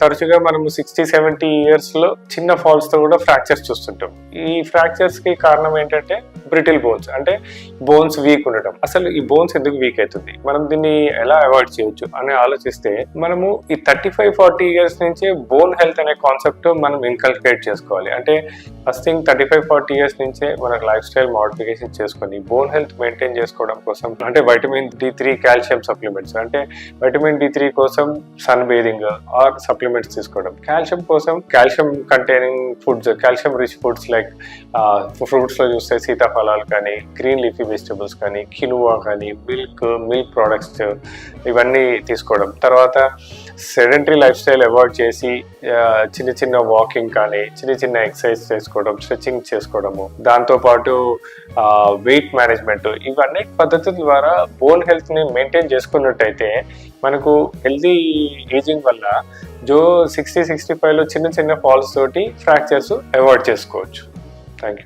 తరచుగా మనము 60-70 ఇయర్స్ లో చిన్న ఫాల్స్ తో కూడా ఫ్రాక్చర్స్ చూస్తుంటాం. ఈ ఫ్రాక్చర్స్ కి కారణం ఏంటంటే బ్రిటిల్ బోన్స్, అంటే బోన్స్ వీక్ ఉండటం. అసలు ఈ బోన్స్ ఎందుకు వీక్ అవుతుంది, మనం దీన్ని ఎలా అవాయిడ్ చేయొచ్చు అని ఆలోచిస్తే మనము ఈ 35-40 ఇయర్స్ నుంచే బోన్ హెల్త్ అనే కాన్సెప్ట్ మనం ఇన్కల్కేట్ చేసుకోవాలి. అంటే ఫస్ట్ థింగ్ 35-40 ఇయర్స్ నుంచే మన లైఫ్ స్టైల్ మోడిఫికేషన్ చేసుకొని బోన్ హెల్త్ మెయింటైన్ చేసుకోవడం కోసం, అంటే వైటమిన్ D3 కాల్షియం సప్లిమెంట్స్, అంటే వైటమిన్ D3 కోసం సన్ బేదింగ్ ఆర్ సప్లిమెంట్స్ తీసుకోవడం, కాల్షియం కోసం calcium containing foods, calcium rich foods like fruits లో చూస్తే సీతాఫలాలు కానీ, గ్రీన్ లీఫీ వెజిటబుల్స్ కానీ, కినువా కానీ, మిల్క్ ప్రొడక్ట్స్ ఇవన్నీ తీసుకోవడం. తర్వాత సెడెంటరీ లైఫ్ స్టైల్ అవాయిడ్ చేసి చిన్న చిన్న వాకింగ్ కానీ, చిన్న చిన్న ఎక్సర్సైజ్ చేసుకోవడం, స్ట్రెచింగ్ చేసుకోవడము, దాంతోపాటు వెయిట్ మేనేజ్మెంట్, ఇవన్నీ పద్ధతుల ద్వారా బోన్ హెల్త్ ని మెయింటైన్ చేసుకున్నట్టయితే మనకు హెల్తీ ఏజింగ్ వల్ల 60-65లో చిన్న చిన్న ఫాల్స్ తోటి ఫ్రాక్చర్స్ అవాయిడ్ చేసుకోవచ్చు. Thank you.